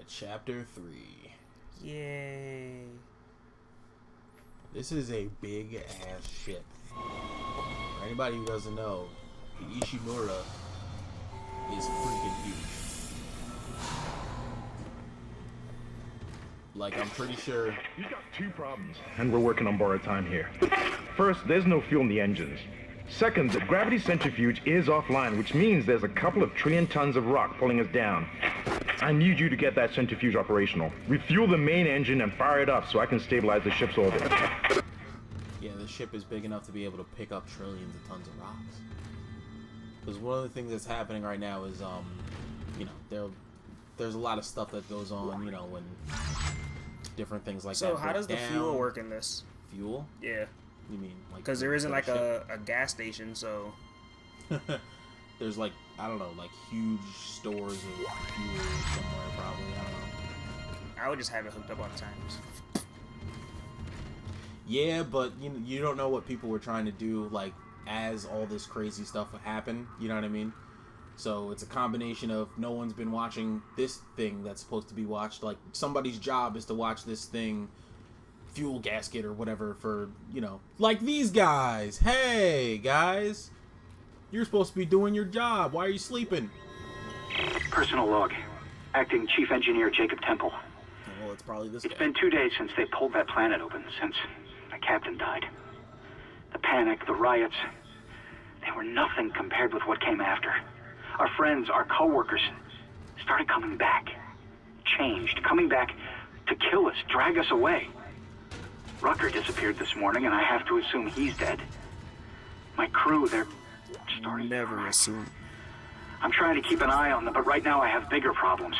Chapter 3. Yay. This is a big ass ship. For anybody who doesn't know, the Ishimura is freaking huge. Like, I'm pretty sure... You've got two problems, and we're working on borrowed time here. First, there's no fuel in the engines. Second, the gravity centrifuge is offline, which means there's a couple of trillion tons of rock pulling us down. I need you to get that centrifuge operational. Refuel the main engine and fire it up so I can stabilize the ship's orbit. Yeah, the ship is big enough to be able to pick up trillions of tons of rocks. Because one of the things that's happening right now is, you know, there's a lot of stuff that goes on, you know, when different things like that. So how does the fuel work in this? Fuel? Yeah. You mean like? Because there isn't like a gas station, so. There's like, I don't know, like huge stores of fuel somewhere probably. I don't know. I would just have it hooked up all the time. Yeah, but you don't know what people were trying to do, like, as all this crazy stuff would happen. You know what I mean? So it's a combination of no one's been watching this thing that's supposed to be watched. Like, somebody's job is to watch this thing, fuel gasket or whatever, for, you know, like these guys. Hey, guys. You're supposed to be doing your job. Why are you sleeping? Personal log. Acting Chief Engineer Jacob Temple. Well, it's probably this guy. It's been 2 days since they pulled that planet open, since the captain died. The panic, the riots, they were nothing compared with what came after. Our friends, our co-workers, started coming back. Changed, coming back to kill us, drag us away. Rucker disappeared this morning, and I have to assume he's dead. My crew, they're starting. Never assume. I'm trying to keep an eye on them, but right now I have bigger problems.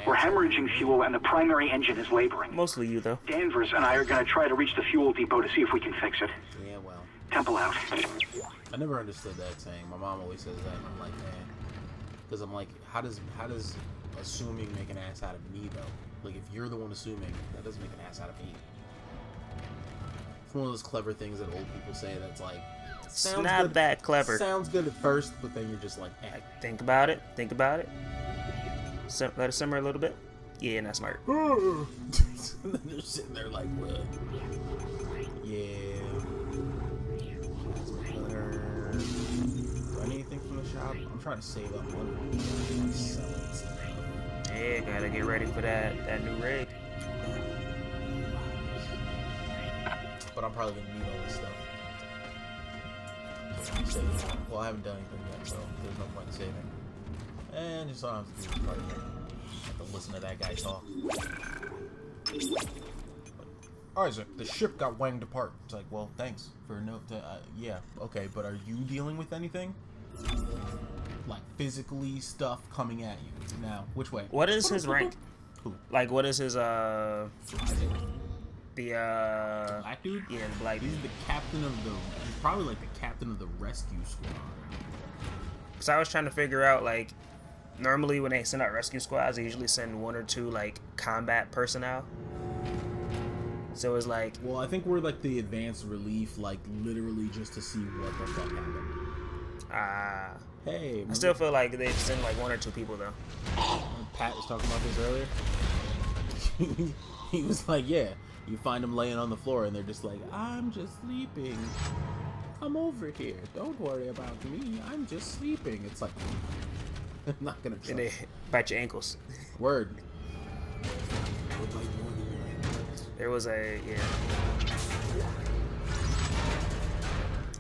We're hemorrhaging fuel, and the primary engine is laboring. Mostly you, though. Danvers and I are going to try to reach the fuel depot to see if we can fix it. Yeah, well. Temple out. I never understood that saying. My mom always says that, and I'm like, man. Because I'm like, how does assuming make an ass out of me, though? Like, if you're the one assuming, that doesn't make an ass out of me. It's one of those clever things that old people say that's like, It's not good, that clever. Sounds good at first, but then you're just like, eh. Like, think about it. Think about it. Let it simmer a little bit. Yeah, not smart. And then they're sitting there like, what? Yeah. Do I need anything from the shop? I'm trying to save up money. Yeah, gotta get ready for that new rig. But I'm probably gonna need all this stuff. Well, I haven't done anything yet, so there's no point in saving. And just all I have to do is part again. I have to listen to that guy talk. Isaac, the ship got wanged apart. It's like, well, thanks for a note. Yeah, okay, but are you dealing with anything? Like physically stuff coming at you now? Which way? What is his rank? Who? Like, what is his Isaac. the Black dude? Yeah, the black dude. He's the captain of the. He's probably like the captain of the rescue squad. Cause I was trying to figure out, like, normally when they send out rescue squads, they usually send 1 or 2 like combat personnel. So it's like, well, I think we're like the advanced relief, like literally just to see what the fuck happened. Hey, I still feel like they send like 1 or 2 people though. Pat was talking about this earlier. He was like, yeah, you find them laying on the floor and they're just like, I'm just sleeping. Come over here. Don't worry about me. I'm just sleeping. It's like, I'm not gonna try. And they bite your ankles. Word. There was I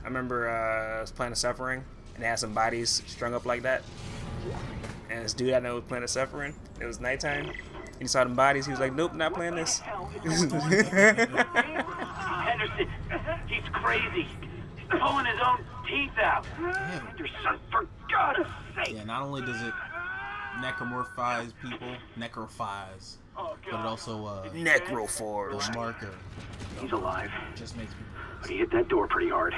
remember I was playing a Suffering and they had some bodies strung up like that. And this dude I know was playing a Suffering. It was nighttime. And he saw them bodies. He was like, nope, not playing this. Henderson, he's crazy. He's pulling his own teeth out. Henderson, for God's sake. Yeah, not only does it necromorphize people, necrophize, but it also Necroforge. the marker. He's alive. Just makes people But he hit that door pretty hard.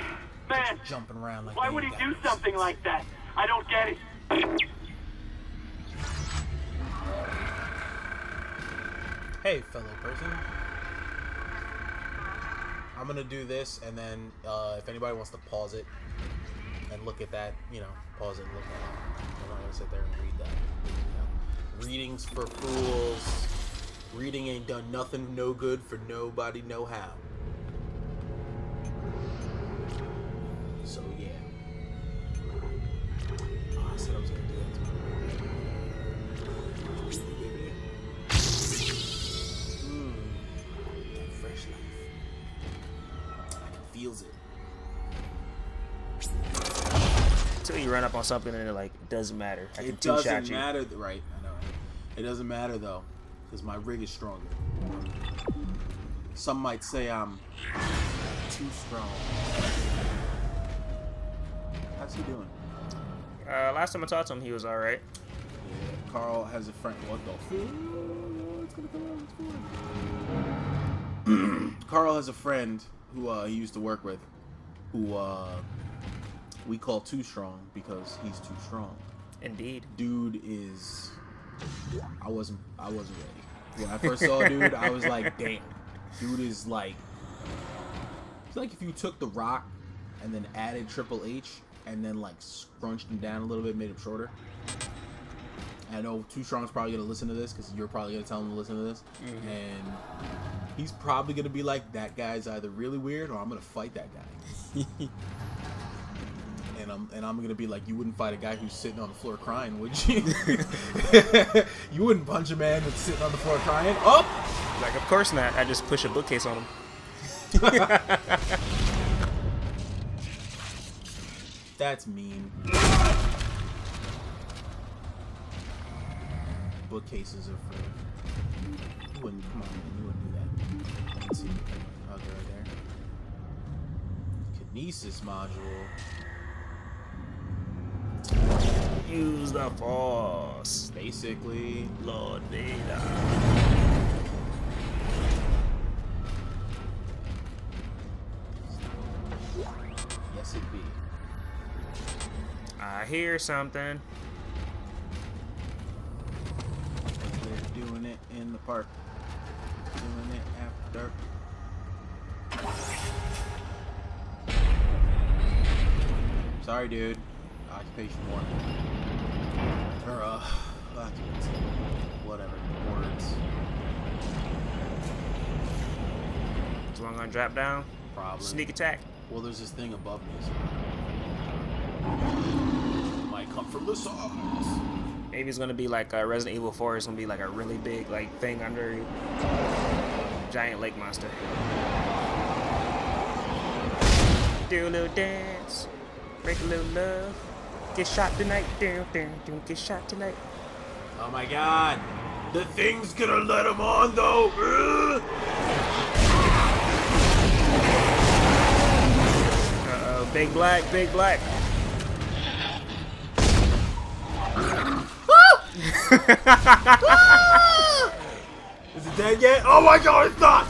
Man, jumping around like. why would he do something like that? I don't get it. Hey, fellow person. I'm gonna do this, and then if anybody wants to pause it and look at that, you know, pause it and look at it. I'm not gonna sit there and read that. You know? Readings for fools. Reading ain't done nothing no good for nobody no how. So yeah. Oh, I said I was gonna do that too. That fresh life. I can feels it. Until you run up on something and it doesn't matter. I can It two-shot doesn't you. matter, right? I know. It doesn't matter though, because my rig is stronger. Some might say I'm too strong. How's he doing? Last time I talked to him, he was all right. Yeah, Carl has a friend. What the fuck? It's gonna come out. Carl has a friend who he used to work with, who we call Too Strong because he's too strong. Indeed. Dude is. I wasn't ready. When I first saw dude, I was like, damn. Dude is like. It's like if you took The Rock and then added Triple H and then scrunched him down a little bit, made him shorter. I know Too Strong's probably gonna listen to this because you're probably gonna tell him to listen to this, and he's probably gonna be like, that guy's either really weird or I'm gonna fight that guy. And I'm gonna be like, you wouldn't fight a guy who's sitting on the floor crying, would you? You wouldn't punch a man that's sitting on the floor crying. Oh! Of course not. I just push a bookcase on him. That's mean. Bookcases are for. You wouldn't, come on, man, you wouldn't do that. Let's see. Okay, right there. Kinesis module. Use the force. Basically. Lord Vader. Yes, it be. I hear something. They're doing it in the park. Doing it after dark. Sorry, dude. Occupation 1. Or, occupancy. Whatever. Words. As long as I drop down. Probably. Sneak attack. Well, there's this thing above me, so. Might come from the sides. Maybe it's gonna be like Resident Evil 4. It's gonna be like a really big thing under you. Giant lake monster. Do a little dance. Break a little love. Get shot tonight. Don't get shot tonight. Oh my god. The thing's gonna let him on, though. Uh-oh. Big black. Big black. Is it dead yet? Oh my god, it's not!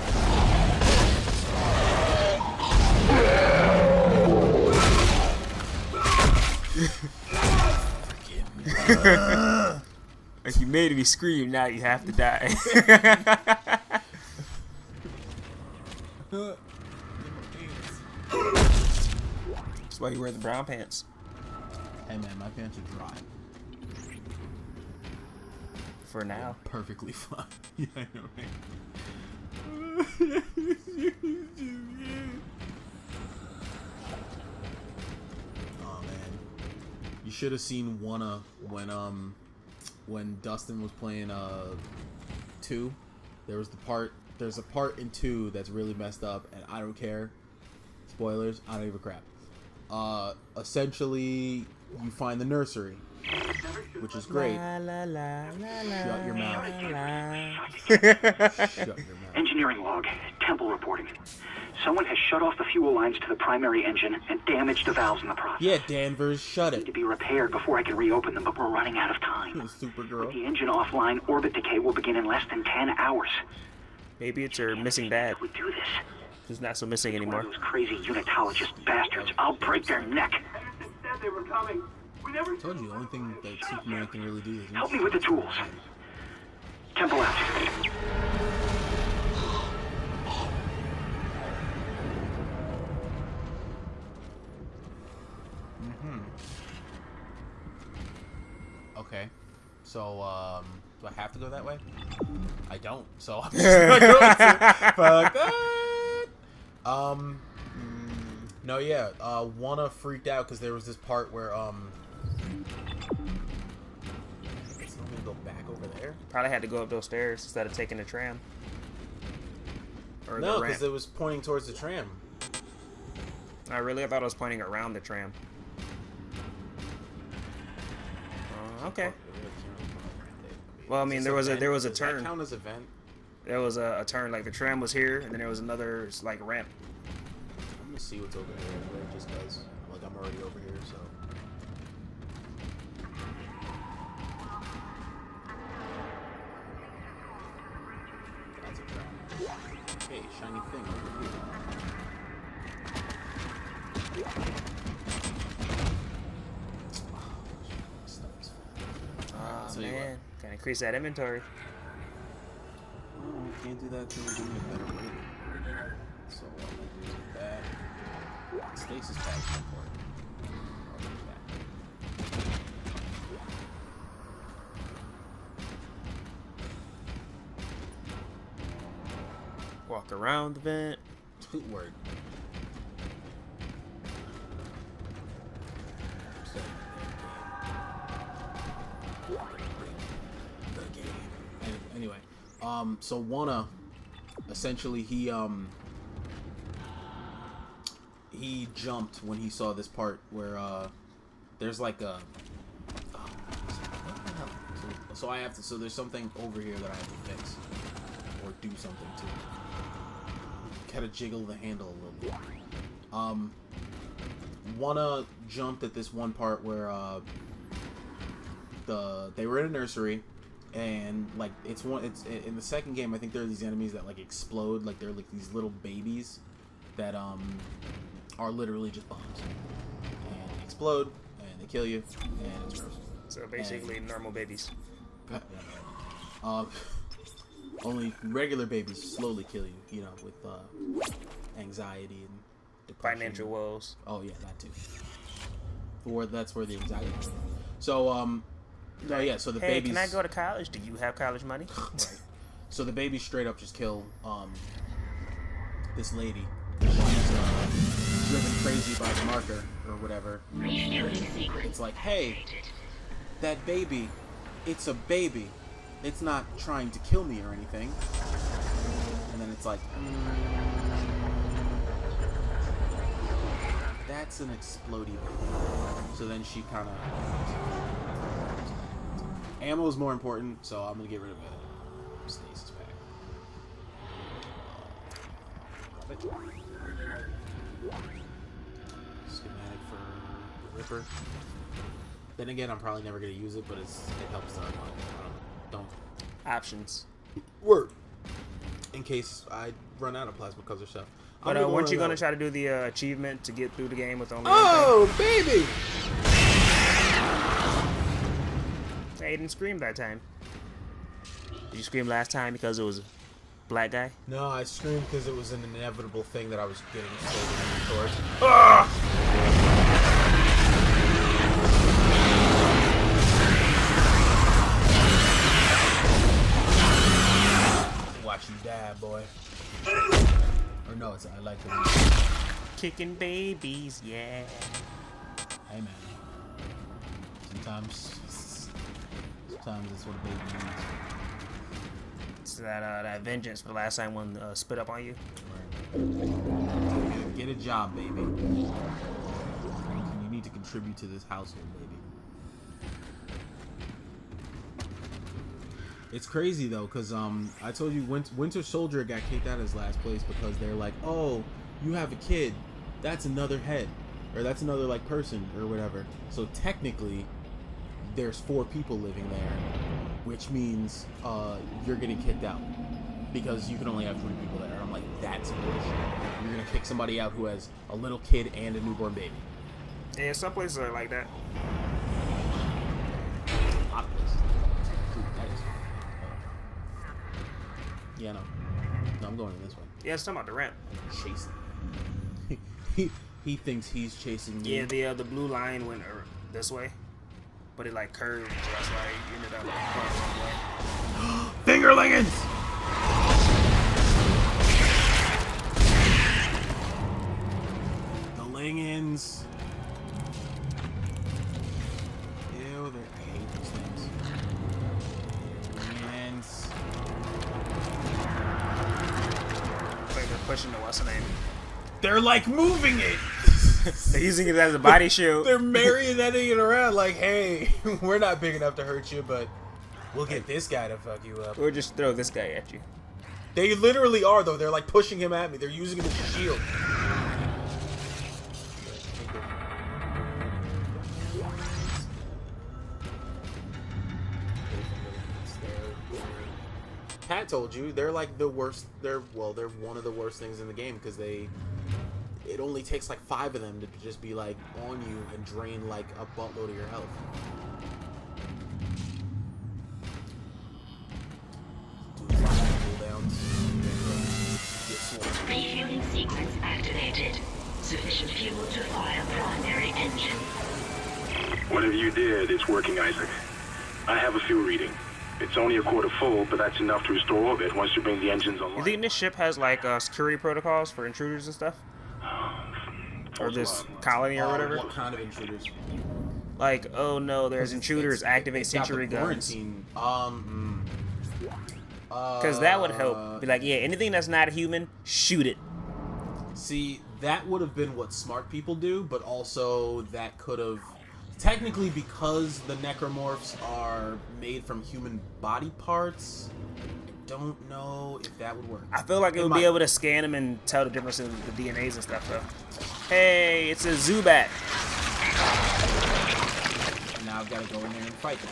Like you made me scream, now you have to die. That's why you wear the brown pants. Hey man, my pants are dry. For now. Perfectly fine. Yeah, I know, right? Oh man, you should have seen Wanna when Dustin was playing 2. There's a part in 2 that's really messed up, and I don't care. Spoilers, I don't give a crap. Essentially, you find the nursery, which is great. Shut your mouth. Shut your mouth. Engineering log. Temple reporting. Someone has shut off the fuel lines to the primary engine and damaged the valves in the process. Yeah, Danvers, shut Need it. to be repaired before I can reopen them, but we're running out of time. Supergirl. With the engine offline, orbit decay will begin in less than 10 hours. Maybe it's her missing dad. If we do this, Who's not so missing one anymore. of those crazy unitologist bastards, I'll break their neck. Anderson said they were coming. We never I told you, the only thing that Superman can really do is... Help me with the tools. Temple out. Okay. So, Do I have to go that way? I don't. So I'm just gonna go to fuck that. No, yeah. Wanna freaked out because there was this part where Guess I'm gonna go back over there. Probably had to go up those stairs instead of taking the tram. Or No, the ramp. because it was pointing towards the tram. I thought it was pointing around the tram. Okay. Well, I mean, there was a Does turn. that count as a vent? There was a turn. Like the tram was here, and then there was another like ramp. I'm gonna see what's over here anyway, just cause like I'm already over here, so. That's a trap. Hey, shiny thing over here. Oh man, gotta increase that inventory. Oh, we can't do that till we give me a better rating. So what I'm gonna do is that. Stasis pack is important. Oh, there's that. Walk around the vent. Word. Anyway, so Wanna, essentially he jumped when he saw this part where there's like a so I have to, so there's something over here that I have to fix or do something to. Kind of jiggle the handle a little bit. Wanna jumped at this one part where they were in a nursery, and like it's in the second game. I think there are these enemies that like explode, like they're like these little babies that are literally just bombs, and they explode and they kill you, and it's gross. So basically, normal babies. Only regular babies slowly kill you, you know, with anxiety and depression. Financial woes. Oh yeah, that too. That's where the anxiety comes from. So no, yeah. So the Hey, babies. can I go to college? Do you have college money? Right. So the babies straight up just kill this lady. She's driven crazy by the marker or whatever. It's like, hey, that baby, it's a baby. It's not trying to kill me or anything. And then it's like, that's an explodey baby. So then she kind of... Ammo is more important, so I'm going to get rid of it. Stasis pack. Schematic for the Ripper. Then again, I'm probably never going to use it, but it helps. Don't. Options. Word. In case I run out of plasma cutters stuff. But weren't you gonna try to do the achievement to get through the game with only Oh, baby! Hey, you didn't scream that time. Did you scream last time because it was a black guy? No, I screamed because it was an inevitable thing that I was getting slowly towards. Ah! Watch you die, boy. Or no, I like the Kicking babies, yeah. Hey man. Sometimes that's what a baby needs. It's that vengeance for the last time one spit up on you. Right. Get a job, baby. You need to contribute to this household, baby. It's crazy though, cause I told you Winter Soldier got kicked out of his last place because they're like, oh, you have a kid, that's another head, or that's another like person or whatever. So technically, there's 4 people living there, which means you're getting kicked out because you can only have 3 people there. I'm like, that's bullshit. You're gonna kick somebody out who has a little kid and a newborn baby. Yeah, some places are like that. A lot of places. Dude, that is. Yeah, no, I'm going this way. Yeah, it's talking about the ramp. Chasing. He thinks he's chasing me. Yeah, the blue line went this way. but it like curved, so that's why he ended up going the wrong way. Fingerlings! The Lingans. Ew, I hate those things. Lingans. Like they're pushing the what's the name? They're like moving it! They're using it as a body shield. They're marionetting it around like, hey, we're not big enough to hurt you, but we'll get this guy to fuck you up. Or just throw this guy at you. They literally are, though. They're like pushing him at me. They're using him as a shield. Pat told you they're like the worst. They're one of the worst things in the game because it only takes like 5 of them to just be like on you and drain like a buttload of your health. Refueling sequence activated. Sufficient fuel to fire primary engine. Whatever you did, it's working, Isaac. I have a fuel reading. It's only a quarter full, but that's enough to restore orbit once you bring the engines online. You think this ship has like security protocols for intruders and stuff? Or this colony or whatever? What kind of intruders? Like, oh no, there's intruders, activate century guns. Because that would help. Be like, yeah, anything that's not human, shoot it. See, that would have been what smart people do, but also that could have... Technically, because the necromorphs are made from human body parts, I don't know if that would work. I feel like it would be able to scan them and tell the difference in the DNAs and stuff, though. Hey, it's a Zubat. And now I've got to go in there and fight them.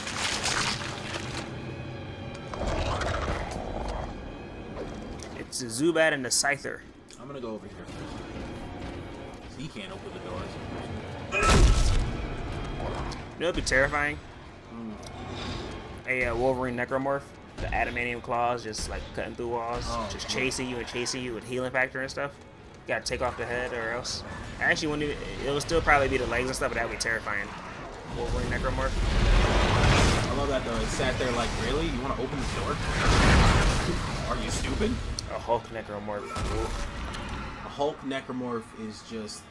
It's a Zubat and a Scyther. I'm going to go over here first. He can't open the doors. You know what'd be terrifying? A Wolverine necromorph. The adamantium claws just like cutting through walls, just chasing you with healing factor and stuff. You gotta take off the head or else. Actually, when it would still probably be the legs and stuff, but that would be terrifying. Wolverine necromorph. I love that though. It sat there like, really? You want to open the door? Are you stupid? A Hulk necromorph. A Hulk necromorph is just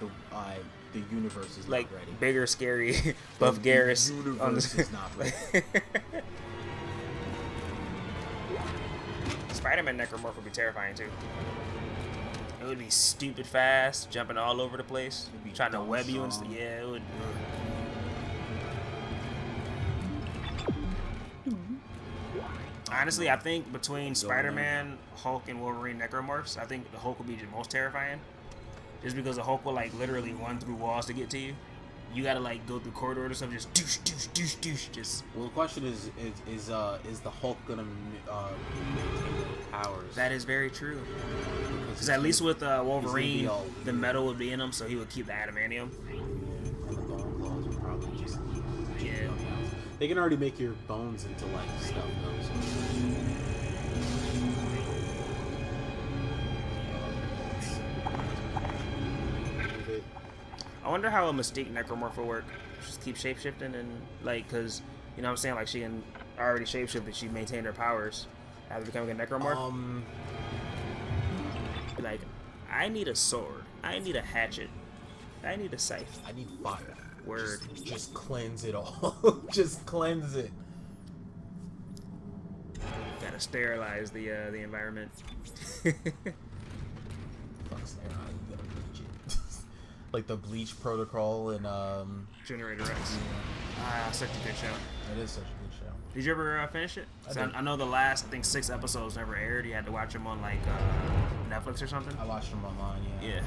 the universe is like not ready. Bigger, scary, Buff Garrus. The universe is not ready. Spider-Man necromorph would be terrifying too. It would be stupid fast, jumping all over the place, trying to web you and stuff. Yeah, it would. Honestly, I think between Spider-Man, Hulk, and Wolverine necromorphs, I think the Hulk would be the most terrifying. Just because the Hulk will like literally run through walls to get to you. You gotta like go through corridors or something, just douche, douche, douche, douche. Just. Well, the question is the Hulk gonna maintain their powers? That is very true. Because at least with Wolverine, the metal would be in him, so he would keep the adamantium. And the bone claws would probably just. Yeah. They can already make your bones into like stuff though. So. I wonder how a Mystique necromorph will work. Just keep shapeshifting and like, cause you know what I'm saying, like she can already shapeshift, but she maintained her powers after becoming a necromorph. Like, I need a sword. I need a hatchet. I need a scythe. I need fire. Word. Just cleanse it all. Just cleanse it. Gotta sterilize the environment. Fuck sterilize. You gotta bleach it. Like the bleach protocol and Generator Rex. Such a good show. It is such a good show. Did you ever finish it? I know the last, I think 6 episodes never aired. You had to watch them on like Netflix or something. I watched them online. Yeah. Yeah.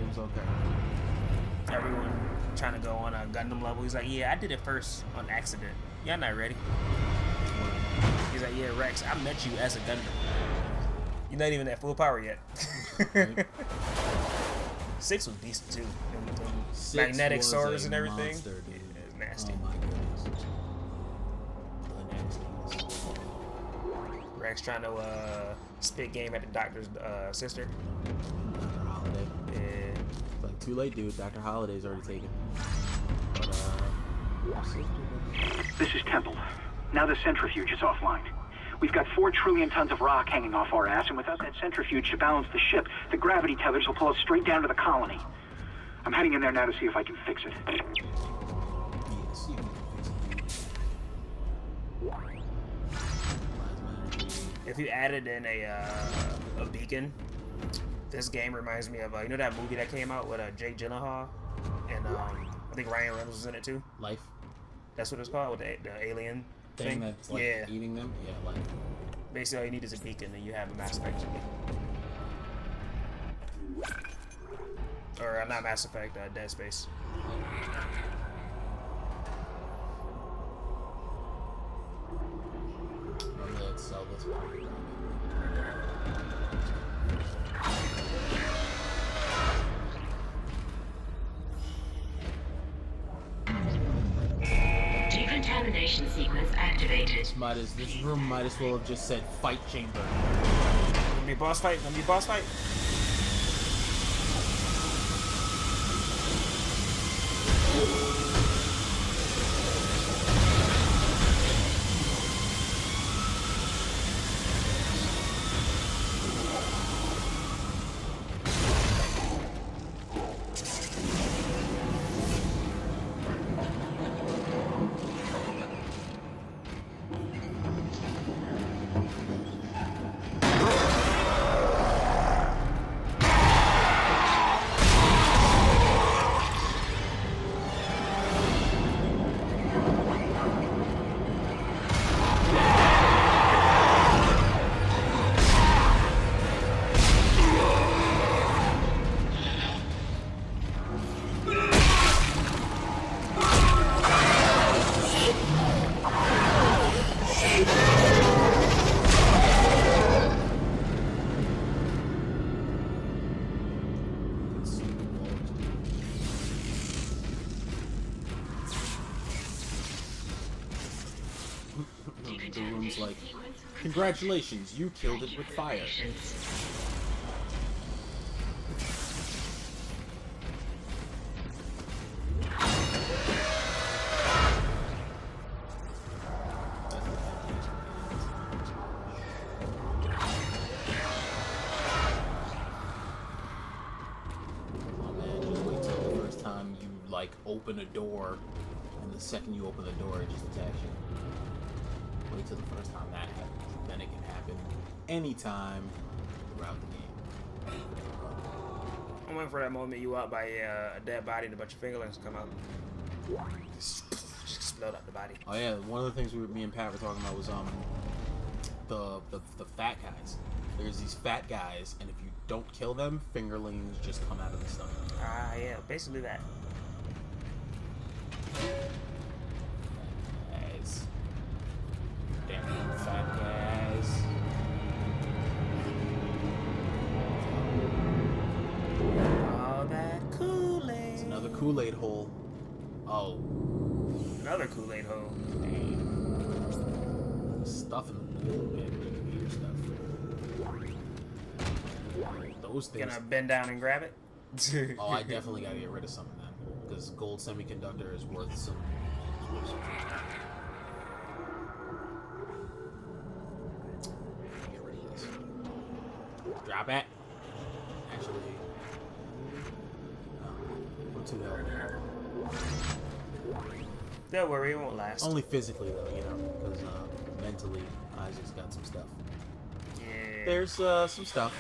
It was okay. Everyone trying to go on a Gundam level. He's like, yeah, I did it first on accident. Y'all not ready. He's like, yeah, Rex, I met you as a Gundam. You're not even at full power yet. Right. 6 was decent too. Six Magnetic was swords a and everything. monster, dude. Yeah, it's nasty. Oh my goodness. The nastiness. Rex trying to spit game at the doctor's sister. Dr. Holiday. Yeah. It's like, too late, dude. Dr. Holiday's already taken. But, This is Temple. Now the centrifuge is offline. We've got 4 trillion tons of rock hanging off our ass, and without that centrifuge to balance the ship, the gravity tethers will pull us straight down to the colony. I'm heading in there now to see if I can fix it. If you added in a beacon, this game reminds me of you know that movie that came out with Jake Gyllenhaal and I think Ryan Reynolds was in it too. Life. That's what it's called with the alien thing. That's like eating them. Yeah, Life. Basically, all you need is a beacon, and you have a Mass Effect. Or not Mass Effect, Dead Space. Let's sell this one. Decontamination sequence activated. This room might as well have just said fight chamber. Gonna be a boss fight. Gonna be a boss fight. The room's like, congratulations, you killed it with fire. Open a door, and the second you open the door, it just attacks you. Wait till the first time that happens. Then it can happen anytime throughout the game. I'm waiting for that moment you out by a dead body and a bunch of fingerlings come out. Just explode out the body. Oh yeah, one of the things me and Pat were talking about was the fat guys. There's these fat guys, and if you don't kill them, fingerlings just come out of the stomach. Ah, yeah, basically that. Guys. Damn fat guys. All that Kool-Aid. It's another Kool-Aid hole. Oh. Another Kool-Aid hole. Dang. Stuff in the middle, man. You can hear stuff. Those things. Gonna bend down and grab it? Oh, I definitely gotta get rid of some of them. Because gold semiconductor is worth some. Get rid of this. Drop it. Actually, no. What the hell? Don't worry, it won't last. Only physically though, you know, because mentally, Isaac's got some stuff. Yeah. There's some stuff.